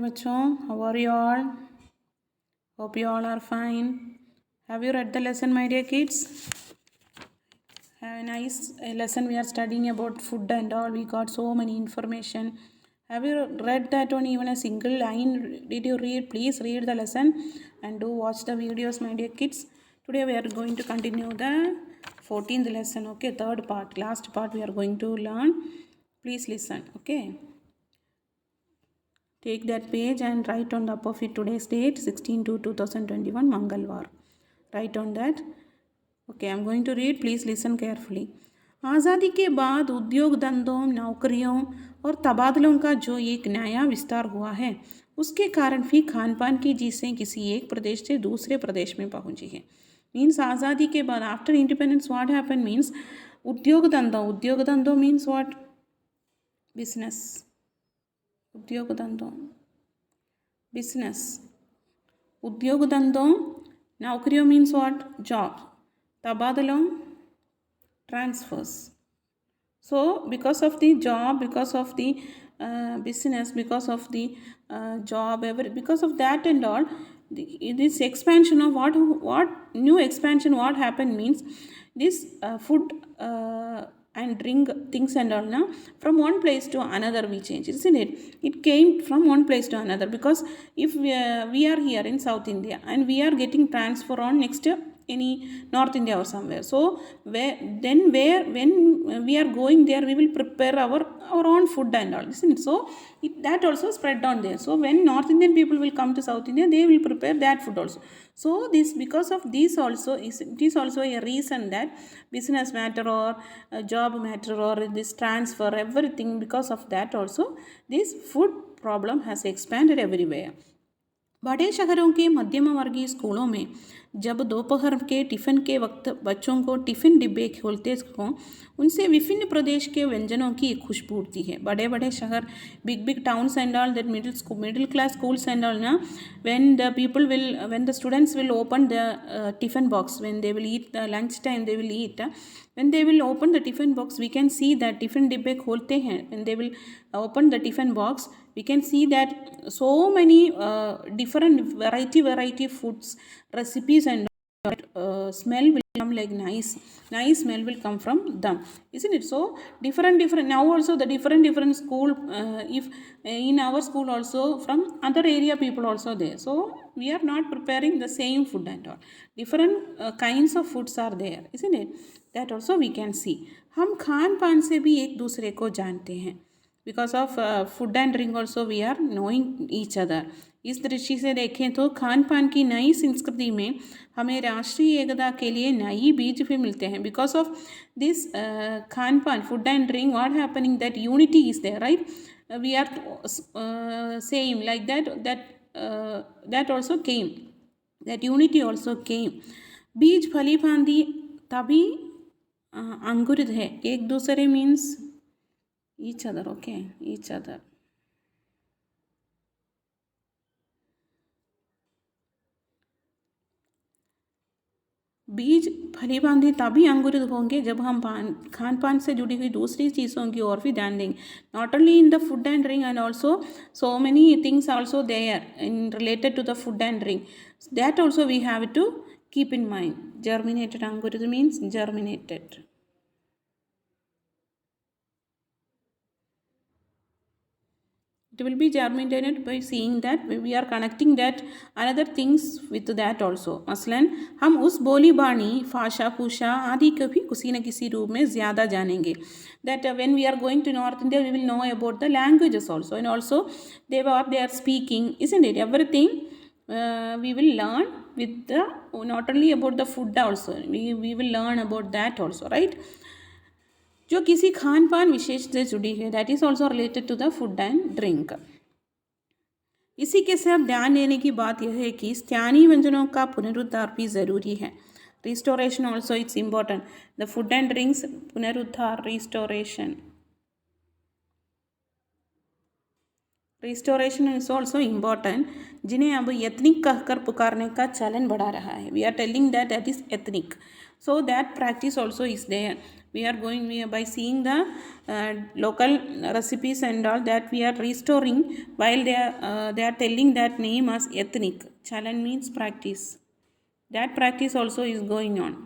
बच्चों, how are you all? Hope you all are fine. Have you read the lesson, my dear kids? Have a nice lesson. We are studying about food and all. We got so many information. Have you read that one even a single line? Did you read? Please read the lesson and do watch the videos, my dear kids. Today we are going to continue the 14th lesson. Okay, third part, last part we are going to learn. Please listen. Okay. Take that page and write on top of it today's date 16/2/2021 Mangalwar. Write on that. Okay, I'm going to read. Please listen carefully. आज़ादी के बाद उद्योग धंधों, नौकरियों और तबादलों का जो एक नया विस्तार हुआ है, उसके कारण भी खान पान की चीज़ें किसी एक प्रदेश से दूसरे प्रदेश में पहुंची है. मीन्स आज़ादी के बाद after independence what happen means उद्योग धंधों मीन्स व्हाट बिजनेस उद्योग धंधों बिजनेस उद्योग धंधों नौकरियों मीन्स व्हाट जॉब तबादलों transfers. So because of the job, because of the business, because of the job, because of that and all, this expansion of what new expansion what happened means this food and drink things and all now from one place to another we change, isn't it? It came from one place to another because if we are here in South India and we are getting transfer on next any North India or somewhere. So when we are going there, we will prepare our own food and all, isn't it? So that also spread on there. So when North Indian people will come to South India, they will prepare that food also. So this because of this also it is also a reason that business matter or job matter or this transfer everything because of that also this food problem has expanded everywhere. बड़े शहरों के मध्यम वर्गीय स्कूलों में जब दोपहर के टिफ़िन के वक्त बच्चों को टिफ़िन डिब्बे खोलते हों उनसे विभिन्न प्रदेश के व्यंजनों की खुशबू उठती है. बड़े बड़े शहर big towns and all that middle class schools and all ना when the students will open the tiffin box, when they will eat the lunch time they will eat, when they will open the tiffin box we can see that tiffin डिब्बे खोलते हैं. when they will open the tiffin box we can see that so many different variety foods recipes and smell will come like nice smell will come from them, isn't it? So different now also the different school if in our school also from other area people also there, so we are not preparing the same food and all different kinds of foods are there, isn't it? that also we can see. हम खान पान से भी एक दूसरे को जानते हैं. Because of food and drink also we are knowing each other. इस दृष्टि से देखें तो खान पान की नई संस्कृति में हमें राष्ट्रीय एकता के लिए नई बीज भी मिलते हैं. बिकॉज ऑफ दिस खान पान food and drink what happening that unity is there, right? We are same like that also came, that unity also came. बीज फली फांदी तभी अंकुरित है. एक दूसरे means each other, okay, each other. बीज फली बांधी तभी अंकुरित होंगे जब हम खान पान से जुड़ी हुई दूसरी चीज़ों की ओर भी ध्यान देंगे. Not only in the food and drink and also so many things also there in related to the food and drink. That also we have to keep in mind. Germinated अंकुरित means germinated. It will be germinated by seeing that we are connecting that another things with that also. मसलन हम उस बोली बाणी भाषा पूषा आदि को भी किसी न किसी रूप में ज़्यादा जानेंगे. that when we are going to North India we will know about the languages also and also they are speaking, isn't it? Everything we will learn with the not only about the food also we will learn about that also, right? जो किसी खान पान विशेष से जुड़ी है that is also related to the food and drink. इसी के साथ ध्यान देने की बात यह है कि स्थानीय व्यंजनों का पुनरुद्धार भी ज़रूरी है. Restoration also it's important. The food and drinks पुनरुद्धार restoration. Restoration is also important, जिन्हें अब एथनिक कहकर पुकारने का चलन बढ़ा रहा है. We are telling that is ethnic, so that practice also is there. We are by seeing the local recipes and all that we are restoring, while they are telling that name as ethnic. Chalan means practice. That practice also is going on.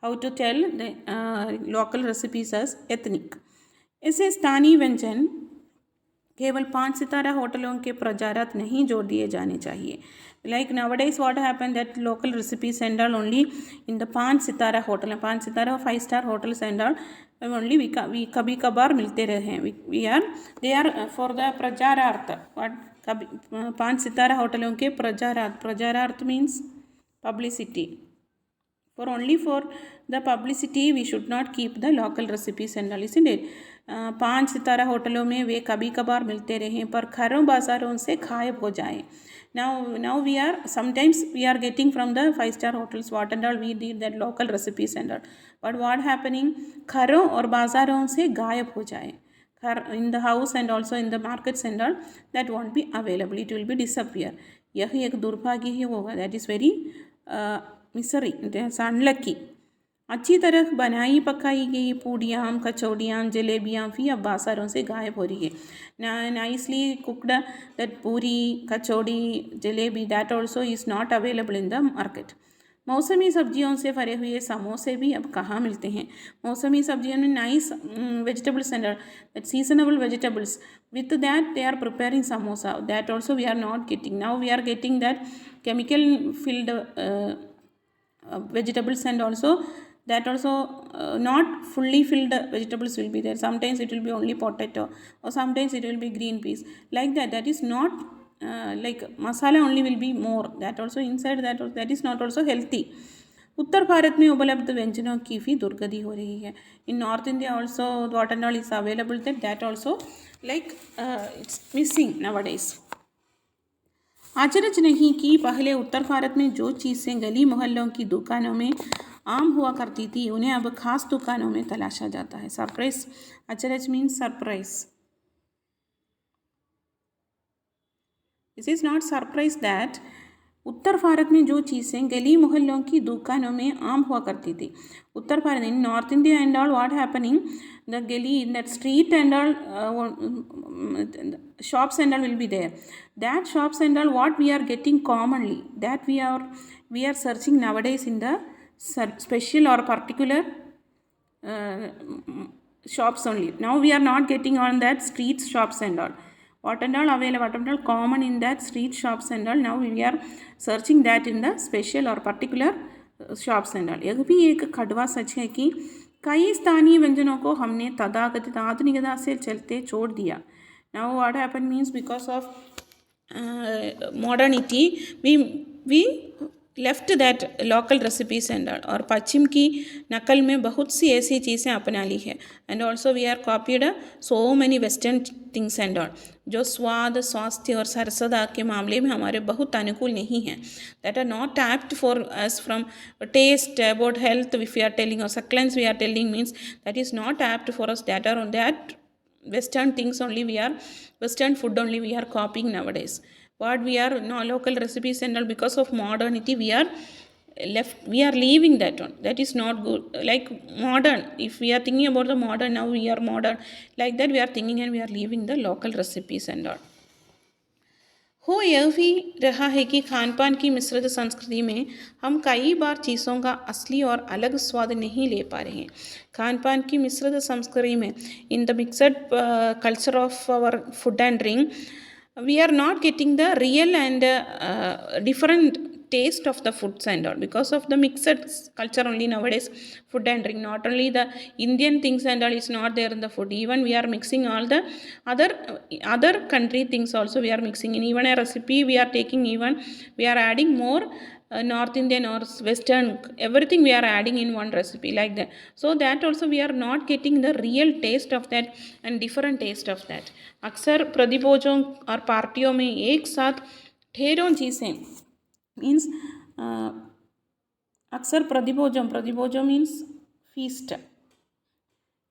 How to tell the local recipes as ethnic. ऐसे स्थानीय व्यंजन केवल 5 सितारा होटलों के प्रचारार्थ नहीं जोड़ दिए जाने चाहिए. Like nowadays what happened that local recipes and all only in the 5 Sitara hotel, 5 Sitara 5 star hotels and all only we कभी कभार मिलते रहे हैं. they are for the प्रचारार्थ. what कभी 5 सितारा होटलों के प्रचारार्थ means publicity. For the publicity we should not keep the local recipes and all, isn't it? 5 सितारा होटलों में वे कभी कभार मिलते रहें पर घरों बाज़ारों से गायब हो जाएं. Now we are sometimes we are getting from the 5-star hotels what and all we did that local recipes and all, but what happening, घरों और बाज़ारों से गायब हो जाए. In the house and also in the markets and all, that won't be available, it will be disappear. यह एक दुर्भाग्य ही होगा. that is very Misri, that's unlucky. अच्छी तरह बनाई पकाई गई पूड़ियाँ, कचौड़ियाँ, जलेबियाँ भी अब बाज़ारों से गायब हो रही है. Nicely cooked that puri, kachori, jalebi, that also is not available in the market. मौसमी सब्जियों से भरे हुए समोसे भी अब कहाँ मिलते हैं. मौसमी सब्जियों में nice vegetables and that seasonable vegetables, with that they are preparing samosa, that also we are not getting. Now we are getting that chemical filled vegetables and also that also not fully filled vegetables will be there. Sometimes it will be only potato or sometimes it will be green peas, like that is not like masala only will be more, that also inside that is not also healthy. उत्तर भारत में उपलब्ध व्यंजनों की भी दुर्गति हो रही है. In North India also what and all is available, that also like it's missing nowadays. आश्चर्य नहीं कि पहले उत्तर भारत में जो चीज़ें गली मोहल्लों की दुकानों में आम हुआ करती थी उन्हें अब खास दुकानों में तलाशा जाता है. सरप्राइज, आश्चर्य means surprise. This is not surprise that उत्तर भारत में जो चीज़ें गली मोहल्लों की दुकानों में आम हुआ करती थी. उत्तर भारत in North India and all what happening, the gully in that street and all shops and all will be there. That shops and all what we are getting commonly, that we are searching nowadays in the special or particular shops only. Now we are not getting on that street shops and all. What and all available, what and all common in that street shops and all, now we are searching that in the special or particular shops and all. यह भी एक कड़वा सच है कि कई स्थानीय व्यंजनों को हमने तथाकथित आधुनिकता से चलते छोड़ दिया. Now what happen means because of modernity we left that local recipes and और पश्चिम की नकल में बहुत सी ऐसी चीज़ें अपना ली है. And also we are copied so many western things and all, जो स्वाद, स्वास्थ्य और सरसदा के मामले में हमारे बहुत अनुकूल नहीं हैं. That are not apt for us from taste about health if we are telling और सक्लेंस we are telling means that is not apt for us. That are on that western things only we are, western food only we are copying nowadays. What we are no local recipes and all, because of modernity we are leaving that one. That is not good. Like modern, if we are thinking about the modern, now we are modern, like that we are thinking and we are leaving the local recipes and all. हो यह भी रहा है कि खान पान की मिश्रित संस्कृति में हम कई बार चीज़ों का असली और अलग स्वाद नहीं ले पा रहे हैं. खान पान की मिश्रित संस्कृति में in the mixed culture of our food and drink we are not getting the real and different taste of the foods and all, because of the mixed culture only nowadays. Food and drink, not only the Indian things and all is not there in the food, even we are mixing all the other country things also we are mixing in. Even a recipe we are taking, even we are adding more North Indian or Western, everything we are adding in one recipe, like that. So that also we are not getting the real taste of that and different taste of that. अक्सर प्रतिभोजों और पार्टियों में एक साथ ढेरों चीज़ें means अक्सर प्रतिभोजों means feast,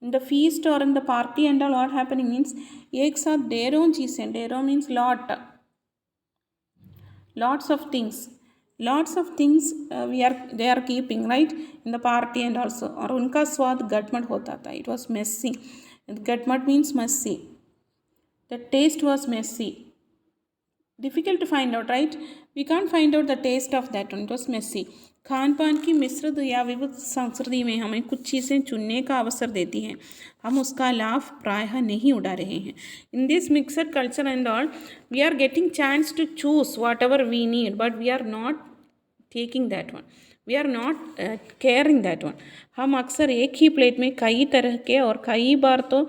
In the feast or in the party and all, what happening means एक साथ ढेरों चीज़ें, ढेरों means lot, lots of things they are keeping, right, in the party and also. और उनका स्वाद गटमट होता था. It was messy. Gutmut means messy. The taste was messy. Difficult to find out, right? We can't find out the taste of that one. It was messy. Khan पान की मिश्रित या विविध संस्कृति में हमें कुछ चीज़ें चुनने का अवसर देती हैं. हम उसका लाभ प्रायः नहीं उठा रहे हैं. In this mixed culture and all, we are getting chance to choose whatever we need, but we are not taking that one. We are not caring that one. हम अक्सर एक ही प्लेट में कई तरह के और कई बार तो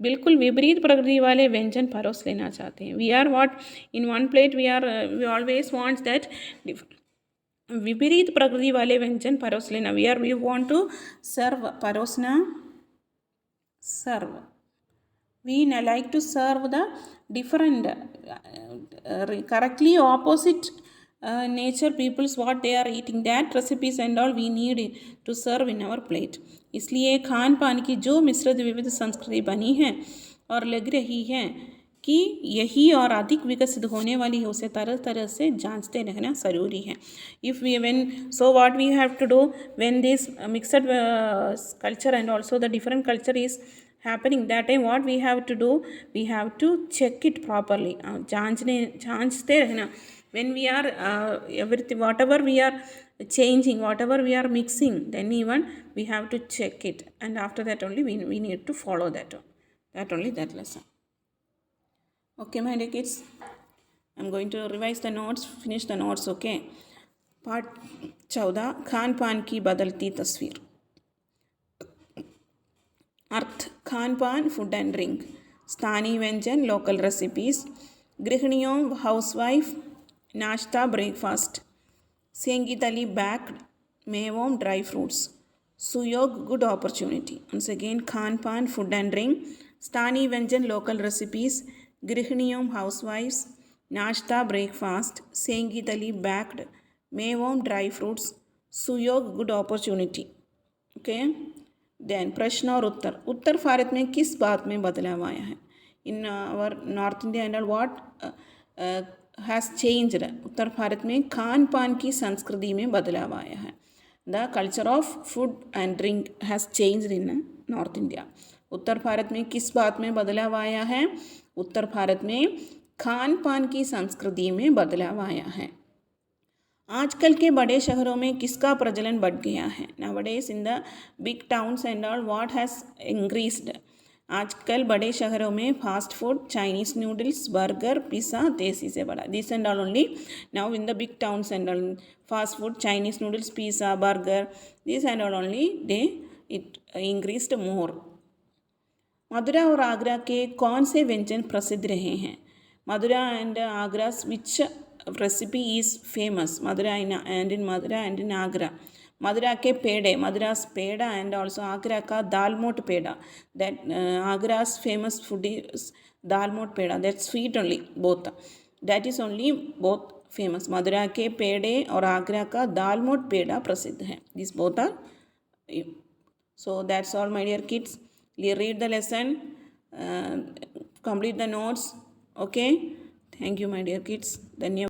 बिल्कुल विपरीत प्रकृति वाले व्यंजन परोस लेना चाहते हैं. We are what in one plate we always wants that विपरीत प्रकृति वाले व्यंजन परोस लेना. वी वॉन्ट टू सर्व, परोसना, serve. We like to serve the different, correctly opposite nature peoples what they are eating, that recipes and all we need to serve in our plate. इसलिए खान पान की जो मिश्रित विविध संस्कृति बनी है और लग रही है कि यही और अधिक विकसित होने वाली है, उसे तरह तरह से जांचते रहना ज़रूरी है. If we when so what we have to do when this mixed culture and also the different culture is happening, that time what we have to do, we have to check it properly. जांचते रहना. When we are everything, whatever we are changing, whatever we are mixing, then even we have to check it, and after that only we need to follow that only that lesson. Okay my dear kids, I'm going to revise the notes, finish the notes. Okay, पाठ 14, खान पान की बदलती तस्वीर. अर्थ, खान पान food and drink, स्थानीय व्यंजन local recipes, गृहिणियों housewife नाश्ता breakfast, सेंगी तली बैक्ड मेवों ड्राई फ्रूट्स, सुयोग good opportunity. once again, Khan पान फूड एंड ड्रिंक, स्थानीय व्यंजन लोकल रेसिपीज़, गृहिणियों हाउसवाइफ्स नाश्ता ब्रेकफास्ट, सेंगी तली बैक्ड मेवों ड्राई फ्रूट्स, सुयोग गुड अपॉर्चुनिटी. ओके, देन प्रश्न और उत्तर. उत्तर भारत में किस बात में बदलाव आया है? In our North India and what has changed. उत्तर भारत में खान पान की संस्कृति में बदलाव आया है. The culture of food and drink has changed in North India. उत्तर भारत में किस बात में बदलाव आया है? उत्तर भारत में खान पान की संस्कृति में बदलाव आया है. आजकल के बड़े शहरों में किसका प्रचलन बढ़ गया है? Nowadays in the big towns and all what has increased. आजकल बड़े शहरों में fast food, Chinese noodles, burger, pizza तेज़ी से बढ़ा. This and all only now in the big towns and all fast food, Chinese noodles, pizza, burger, this and all only they it increased more. Mathura और आगरा के कौन से व्यंजन प्रसिद्ध रहे हैं? Mathura and Agra which recipe is famous? Madura and in Agra. Madura के पेड़े, Madura's peda and also Agra का दाल मोट पेड़ा. That Agra's famous food is दाल मोट पेड़ा. That's sweet only, both. That is only both famous. Madura के पेड़े और आगरा का दाल मोट पेड़ा प्रसिद्ध है. These both are. So that's all my dear kids. Read the lesson, complete the notes. Okay. Thank you my dear kids. धन्यवाद.